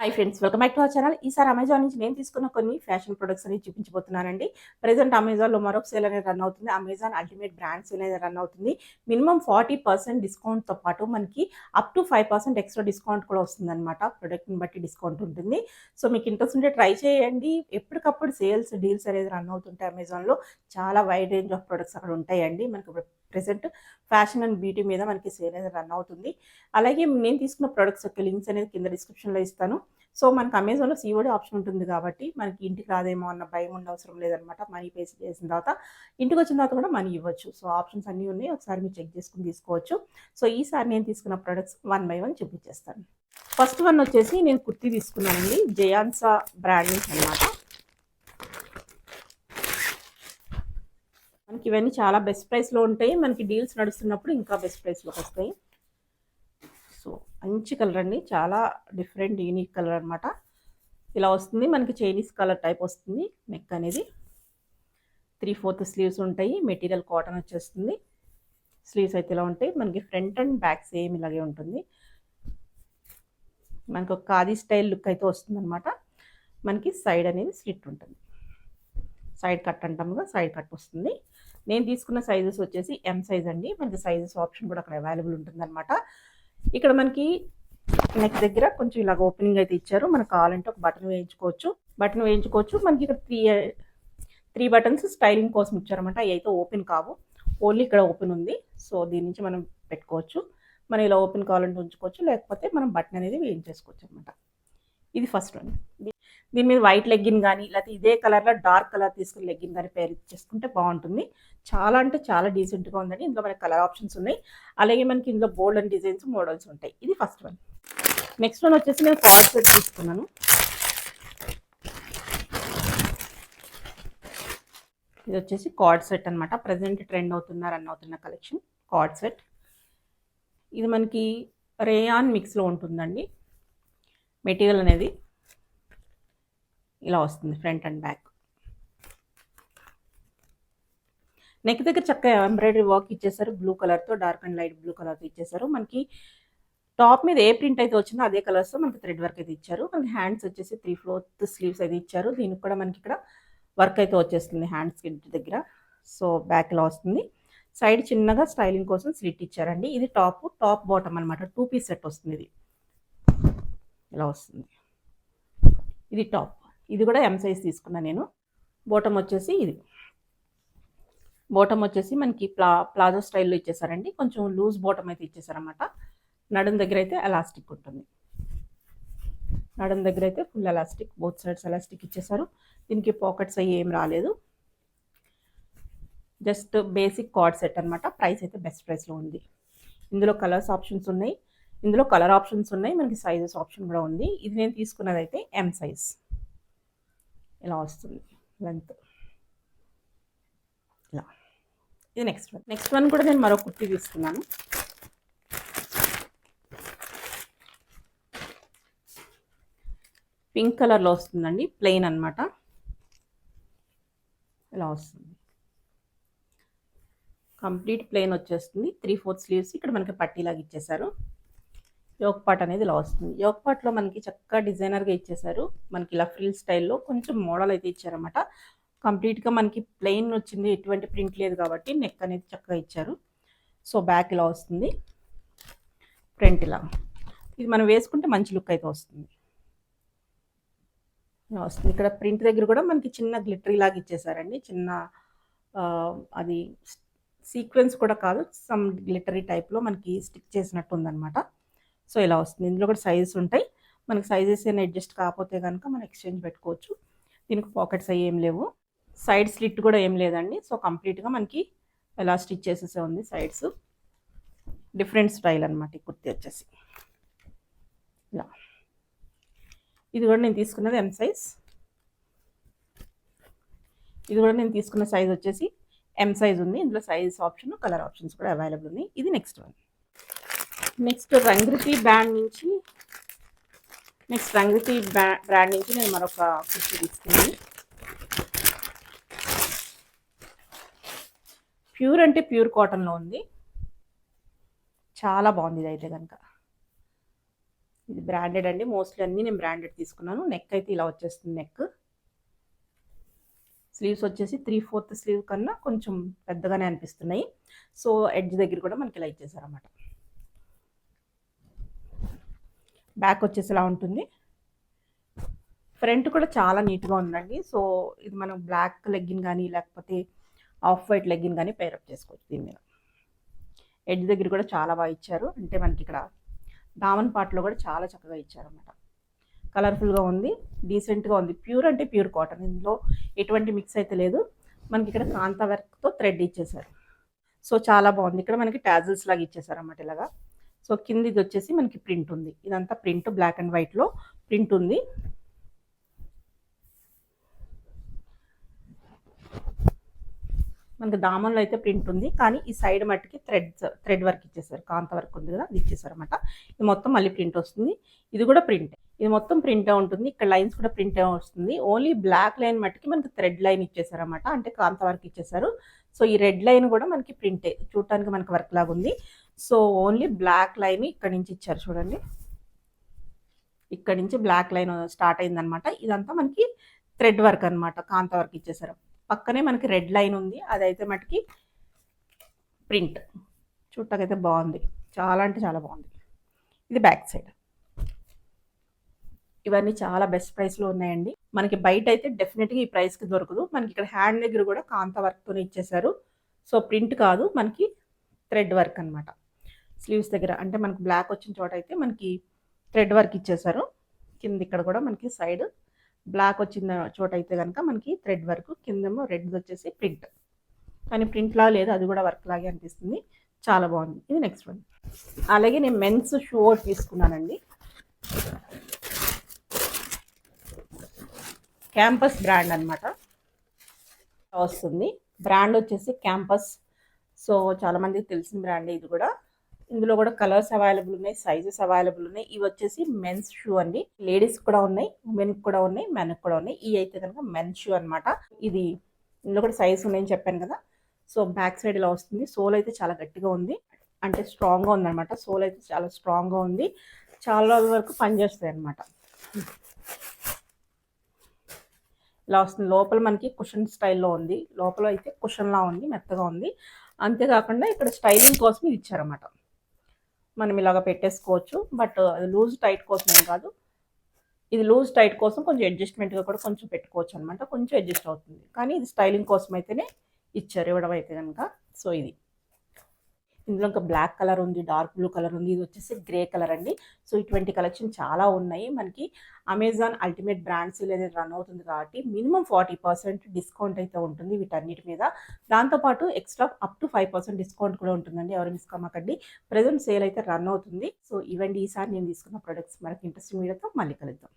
Hi friends, welcome back to our channel. ఈసారి Amazon నుంచి నేను తీసుకున్న కొన్ని ఫ్యాషన్ ప్రొడక్ట్స్ అనేది చూపించబోతున్నానండి. ప్రెజెంట్ అమెజాన్లో మరొక సేల్ అనేది రన్ అవుతుంది. అమెజాన్ అల్టిమేట్ బ్రాండ్స్ అనేది రన్ అవుతుంది. మినిమం 40% డిస్కౌంట్తో పాటు మనకి అప్ టు 5% ఎక్స్ట్రా డిస్కౌంట్ కూడా వస్తుందన్నమాట. ప్రొడక్ట్ని బట్టి డిస్కౌంట్ ఉంటుంది. సో మీకు ఇంట్రెస్ట్ ఉంటే ట్రై చేయండి. ఎప్పటికప్పుడు సేల్స్ డీల్స్ అనేది రన్ అవుతుంటాయి. అమెజాన్లో చాలా వైడ్ రేంజ్ ఆఫ్ ప్రొడక్ట్స్ అక్కడ ఉంటాయండి. మనకు ప్రెసెంట్ ఫ్యాషన్ అండ్ బ్యూటీ మీద మనకి సేల్ అనేది రన్ అవుతుంది. అలాగే నేను తీసుకున్న ప్రొడక్ట్స్ యొక్క లింక్స్ అనేది కింద డిస్క్రిప్షన్లో ఇస్తాను. సో మనకు అమెజాన్లో సీఓడి ఆప్షన్ ఉంటుంది కాబట్టి మనకి ఇంటికి రాదేమో అన్న భయం అవసరం లేదనమాట. మనీ పే చేసిన తర్వాత ఇంటికి వచ్చిన తర్వాత కూడా మనీ ఇవ్వచ్చు. సో ఆప్షన్స్ అన్నీ ఉన్నాయి, ఒకసారి మీరు చెక్ చేసుకుని తీసుకోవచ్చు. సో ఈసారి నేను తీసుకున్న ప్రొడక్ట్స్ 1 by 1 చూపించేస్తాను. ఫస్ట్ వన్ వచ్చేసి నేను కుర్తీ తీసుకున్నానండి, జయాన్సా బ్రాండ్ నుంచి అనమాట. మనకి ఇవన్నీ చాలా బెస్ట్ ప్రైస్లో ఉంటాయి. మనకి డీల్స్ నడుస్తున్నప్పుడు ఇంకా బెస్ట్ ప్రైస్లోకి వస్తాయి. సో మంచి కలర్ అండి, చాలా డిఫరెంట్ యూనిక్ కలర్ అనమాట. ఇలా వస్తుంది, మనకి చైనీస్ కలర్ టైప్ వస్తుంది. నెక్ అనేది 3/4 స్లీవ్స్ ఉంటాయి. మెటీరియల్ కాటన్ వచ్చేస్తుంది. స్లీవ్స్ అయితే ఇలా ఉంటాయి. మనకి ఫ్రంట్ అండ్ బ్యాక్ సేమ్ ఇలాగే ఉంటుంది. మనకు ఒక ఖాదీ స్టైల్ లుక్ అయితే వస్తుంది అనమాట. మనకి సైడ్ అనేది స్లిట్ ఉంటుంది. సైడ్ కట్ అంటాముగా, సైడ్ కట్ వస్తుంది. నేను తీసుకున్న సైజెస్ వచ్చేసి ఎం సైజ్ అండి. మనకి సైజెస్ ఆప్షన్ కూడా అక్కడ అవైలబుల్ ఉంటుంది అనమాట. ఇక్కడ మనకి నెక్ దగ్గర కొంచెం ఇలాగ ఓపెనింగ్ అయితే ఇచ్చారు. మనకు కావాలంటే ఒక బటన్ వేయించుకోవచ్చు. మనకి ఇక్కడ త్రీ బటన్స్ స్టైలింగ్ కోసం ఇచ్చారన్నమాట. అవి అయితే ఓపెన్ కావు, ఓన్లీ ఇక్కడ ఓపెన్ ఉంది. సో దీని నుంచి మనం పెట్టుకోవచ్చు. మనం ఇలా ఓపెన్ కావాలంటే ఉంచుకోవచ్చు, లేకపోతే మనం బటన్ అనేది వేయించేసుకోవచ్చు అనమాట. ఇది ఫస్ట్ వన్. దీని మీద వైట్ లెగ్గిన్ కానీ లేకపోతే ఇదే కలర్లో డార్క్ కలర్ తీసుకుని లెగ్గిన్ కానీ పేర్ చేసుకుంటే బాగుంటుంది. చాలా అంటే చాలా డీసెంట్గా ఉందండి. ఇందులో మనకి కలర్ ఆప్షన్స్ ఉన్నాయి. అలాగే మనకి ఇందులో బోల్డ్ అండ్ డిజైన్స్ మోడల్స్ ఉంటాయి. ఇది ఫస్ట్ వన్. నెక్స్ట్ వన్ వచ్చేసి నేను కార్డ్ సెట్ తీసుకున్నాను. ఇది వచ్చేసి కార్డ్ సెట్ అనమాట. ప్రజెంట్ ట్రెండ్ రన్ అవుతున్న కలెక్షన్ కార్డ్ సెట్. ఇది మనకి రేయాన్ మిక్స్లో ఉంటుందండి. మెటీరియల్ అనేది ఇలా వస్తుంది, ఫ్రంట్ అండ్ బ్యాక్. నెక్ దగ్గర చక్కగా ఎంబ్రాయిడరీ వర్క్ ఇచ్చేసారు. బ్లూ కలర్తో, డార్క్ అండ్ లైట్ బ్లూ కలర్తో ఇచ్చేసారు. మనకి టాప్ మీద ఏ ప్రింట్ అయితే వచ్చిందో అదే కలర్స్తో మనకి థ్రెడ్ వర్క్ అయితే ఇచ్చారు. మనకి హ్యాండ్స్ వచ్చేసి 3/4 స్లీవ్స్ అయితే ఇచ్చారు. దీనికి కూడా మనకి ఇక్కడ వర్క్ అయితే వచ్చేస్తుంది హ్యాండ్స్కి దగ్గర. సో బ్యాక్ ఇలా వస్తుంది. సైడ్ చిన్నగా స్టైలింగ్ కోసం స్లిట్ ఇచ్చారండి. ఇది టాప్ బాటమ్ అనమాట. 2 పీస్ సెట్ వస్తుంది. ఇది ఇలా వస్తుంది. ఇది టాప్. ఇది కూడా ఎం సైజ్ తీసుకున్నా నేను. బాటమ్ వచ్చేసి ఇది. బాటమ్ వచ్చేసి మనకి ప్లాజో స్టైల్లో ఇచ్చేసారండి. కొంచెం లూజ్ బాటమ్ అయితే ఇచ్చేసారన్నమాట. నడుం దగ్గర అయితే ఎలాస్టిక్ ఉంటుంది. నడుం దగ్గర అయితే full elastic, both sides elastic ఇచ్చేసారు. దీనికి పాకెట్స్ అయ్యి ఏం రాలేదు. జస్ట్ బేసిక్ కార్డ్ సెట్ అనమాట. ప్రైస్ అయితే బెస్ట్ ప్రైస్లో ఉంది. ఇందులో కలర్స్ ఆప్షన్స్ ఉన్నాయి. ఇందులో కలర్ ఆప్షన్స్ ఉన్నాయి. మనకి సైజెస్ ఆప్షన్ కూడా ఉంది. ఇది నేను తీసుకున్నది అయితే ఎం సైజ్. ఇలా వస్తుంది లెంత్. ఇలా. ఇది నెక్స్ట్ వన్ కూడా నేను మరో కుర్తీ తీసుకున్నాను. పింక్ కలర్లో వస్తుందండి, ప్లెయిన్ అనమాట. ఇలా వస్తుంది, కంప్లీట్ ప్లెయిన్ వచ్చేస్తుంది. 3/4 స్లీవ్స్. ఇక్కడ మనకి పట్టీలాగా ఇచ్చేసారు. యోక్ పార్ట్ అనేది ఇలా వస్తుంది. యోక్ పార్ట్లో మనకి చక్కగా డిజైనర్గా ఇచ్చేసారు. మనకి ఇలా ఫ్రిల్ స్టైల్లో కొంచెం మోడల్ అయితే ఇచ్చారన్నమాట. కంప్లీట్గా మనకి ప్లెయిన్ వచ్చింది, ఎటువంటి ప్రింట్ లేదు కాబట్టి నెక్ అనేది చక్కగా ఇచ్చారు. సో బ్యాక్ ఇలా వస్తుంది, ఫ్రంట్ ఇలా. ఇది మనం వేసుకుంటే మంచి లుక్ అయితే వస్తుంది. ఇలా వస్తుంది. ఇక్కడ ప్రింట్ దగ్గర కూడా మనకి చిన్న గ్లిటరీ లాగా ఇచ్చేసారండి. చిన్న అది సీక్వెన్స్ కూడా కాదు, సమ్ గ్లిటరీ టైప్లో మనకి స్టిక్ చేసినట్టు ఉందన్నమాట. సో ఇలా వస్తుంది. ఇందులో కూడా సైజెస్ ఉంటాయి. మనకి సైజెస్ ఏమైనా అడ్జస్ట్ కాకపోతే కనుక మనం ఎక్స్చేంజ్ పెట్టుకోవచ్చు. దీనికి పాకెట్స్ అవి ఏం లేవు. సైడ్ స్లిట్ కూడా ఏం లేదండి. సో కంప్లీట్గా మనకి ఎలా స్టిచ్ చేసేసే ఉంది సైడ్స్. డిఫరెంట్ స్టైల్ అనమాట ఈ కుర్తీ వచ్చేసి. ఇలా. ఇది కూడా నేను తీసుకున్నది ఎం సైజ్. ఇది కూడా నేను తీసుకున్న సైజ్ వచ్చేసి ఎం సైజ్ ఉంది. ఇందులో సైజ్ ఆప్షన్, కలర్ ఆప్షన్స్ కూడా అవైలబుల్ ఉన్నాయి. ఇది నెక్స్ట్ వన్. నెక్స్ట్ రంగ్రితి బ్రాండ్ నుంచి నేను మరొక కుర్తీ తీసుకున్నాను. ప్యూర్ అంటే ప్యూర్ కాటన్లో ఉంది. చాలా బాగుంది ఇది అయితే కనుక. ఇది బ్రాండెడ్ అండి. మోస్ట్లీ అన్నీ నేను బ్రాండెడ్ తీసుకున్నాను. నెక్ అయితే ఇలా వచ్చేస్తుంది నెక్. స్లీవ్స్ వచ్చేసి 3/4 స్లీవ్ కన్నా కొంచెం పెద్దగానే అనిపిస్తున్నాయి. సో ఎడ్జ్ దగ్గర కూడా మనకి ఇలా ఇచ్చేసారన్నమాట. బ్యాక్ వచ్చేసి ఇలా ఉంటుంది. ఫ్రంట్ కూడా చాలా నీట్గా ఉందండి. సో ఇది మనం బ్లాక్ లెగ్గిన్ కానీ లేకపోతే ఆఫ్ వైట్ లెగ్గిన్ కానీ పేరప్ చేసుకోవచ్చు దీని మీద. ఎడ్జ్ దగ్గర కూడా చాలా బాగా ఇచ్చారు. అంటే మనకి ఇక్కడ దామన్ పార్ట్లో కూడా చాలా చక్కగా ఇచ్చారన్నమాట. కలర్ఫుల్గా ఉంది, డీసెంట్గా ఉంది. ప్యూర్ అంటే ప్యూర్ కాటన్, ఇందులో ఎటువంటి మిక్స్ అయితే లేదు. మనకి ఇక్కడ కాంతా వర్క్తో థ్రెడ్ ఇచ్చేసారు. సో చాలా బాగుంది. ఇక్కడ మనకి టాజిల్స్ లాగా ఇచ్చేసారు అన్నమాట ఇలాగా. సో కింద ఇది వచ్చేసి మనకి ప్రింట్ ఉంది. ఇదంతా ప్రింట్, బ్లాక్ అండ్ వైట్లో ప్రింట్ ఉంది. మనకి దామన్లో అయితే ప్రింట్ ఉంది, కానీ ఈ సైడ్ మట్టికి థ్రెడ్ వర్క్ ఇచ్చేసారు. కాంత వర్క్ ఉంది కదా, అది ఇచ్చేసారు అనమాట. ఇది మొత్తం మళ్ళీ ప్రింట్ వస్తుంది. ఇది కూడా ప్రింట్, ఇది మొత్తం ప్రింటే ఉంటుంది. ఇక్కడ లైన్స్ కూడా ప్రింటే వస్తుంది. ఓన్లీ బ్లాక్ లైన్ మట్టికి మనకి థ్రెడ్ లైన్ ఇచ్చేసారు అనమాట, అంటే కాంత వర్క్ ఇచ్చేసారు. సో ఈ రెడ్ లైన్ కూడా మనకి ప్రింటే, చూడటానికి మనకి వర్క్ లాగా ఉంది. సో ఓన్లీ బ్లాక్ లైన్ ఇక్కడ నుంచి ఇచ్చారు చూడండి. ఇక్కడ నుంచి బ్లాక్ లైన్ స్టార్ట్ అయిందనమాట. ఇదంతా మనకి థ్రెడ్ వర్క్ అనమాట, కాంత వర్క్ ఇచ్చేసారు. పక్కనే మనకి రెడ్ లైన్ ఉంది, అదైతే మటుకి ప్రింట్. చూడటానికైతే బాగుంది, చాలా అంటే చాలా బాగుంది. ఇది బ్యాక్ సైడ్. ఇవన్నీ చాలా బెస్ట్ ప్రైస్లో ఉన్నాయండి. మనకి బయట అయితే డెఫినెట్గా ఈ ప్రైస్కి దొరకదు. మనకి ఇక్కడ హ్యాండ్ దగ్గర కూడా కాంత వర్క్తోనే ఇచ్చేసారు. సో ప్రింట్ కాదు, మనకి థ్రెడ్ వర్క్ అనమాట. స్లీవ్స్ దగ్గర అంటే మనకి బ్లాక్ వచ్చిన చోట అయితే మనకి థ్రెడ్ వర్క్ ఇచ్చేసారు. కింద ఇక్కడ కూడా మనకి సైడ్ బ్లాక్ వచ్చిన చోట అయితే కనుక మనకి థ్రెడ్ వర్క్, కిందేమో రెడ్ వచ్చేసి ప్రింట్. కానీ ప్రింట్లా లేదు, అది కూడా వర్క్ లాగే అనిపిస్తుంది. చాలా బాగుంది. ఇది నెక్స్ట్ వన్. అలాగే నేను మెన్స్ షూ తీసుకున్నానండి. క్యాంపస్ బ్రాండ్ అనమాట వస్తుంది. బ్రాండ్ వచ్చేసి క్యాంపస్. సో చాలామందికి తెలిసిన బ్రాండ్ ఇది కూడా. ఇందులో కూడా కలర్స్ అవైలబుల్ ఉన్నాయి, సైజెస్ అవైలబుల్ ఉన్నాయి. ఇవి వచ్చేసి మెన్స్ షూ అండి. లేడీస్ కూడా ఉన్నాయి, ఉమెన్కి కూడా ఉన్నాయి, మెన్కి కూడా ఉన్నాయి. ఇవి అయితే కనుక మెన్స్ షూ అనమాట. ఇది ఇందులో కూడా సైజ్ ఉన్నాయని చెప్పాను కదా. సో బ్యాక్ సైడ్ ఇలా వస్తుంది. సోల్ అయితే చాలా గట్టిగా ఉంది, అంటే స్ట్రాంగ్గా ఉందన్నమాట. సోల్ అయితే చాలా స్ట్రాంగ్గా ఉంది, చాలా వరకు పనిచేస్తాయి అనమాట. ఇలా వస్తుంది. లోపల మనకి కుషన్ స్టైల్లో ఉంది, లోపల అయితే కుషన్లా ఉంది, మెత్తగా ఉంది. అంతేకాకుండా ఇక్కడ స్టైలింగ్ కోసం ఇది ఇచ్చారన్నమాట. మనం ఇలాగ పెట్టేసుకోవచ్చు, బట్ లూజ్ టైట్ కోసం ఏం కాదు. ఇది లూజ్ టైట్ కోసం కొంచెం అడ్జస్ట్మెంట్గా కూడా కొంచెం పెట్టుకోవచ్చు అనమాట, కొంచెం అడ్జస్ట్ అవుతుంది. కానీ ఇది స్టైలింగ్ కోసం అయితేనే ఇచ్చారు, ఇవ్వడం అయితే కనుక. సో ఇది ఇందులో ఇంకా బ్లాక్ కలర్ ఉంది, డార్క్ బ్లూ కలర్ ఉంది, ఇది వచ్చేసి గ్రే కలర్ అండి. సో ఇటువంటి కలెక్షన్ చాలా ఉన్నాయి. మనకి అమెజాన్ అల్టిమేట్ బ్రాండ్స్ అనేది రన్ అవుతుంది కాబట్టి మినిమం 40% డిస్కౌంట్ అయితే ఉంటుంది వీటన్నిటి మీద. దాంతోపాటు ఎక్స్ట్రా అప్ టు 5% డిస్కౌంట్ కూడా ఉంటుందండి, ఎవరు మిస్ కామాకండి. ప్రజెంట్ సేల్ అయితే రన్ అవుతుంది. సో ఇవండి ఈసారి నేను తీసుకున్న ప్రొడక్ట్స్. మనకి ఇంట్రెస్టింగ్ వీడియోతో మళ్ళీ కలుద్దాం.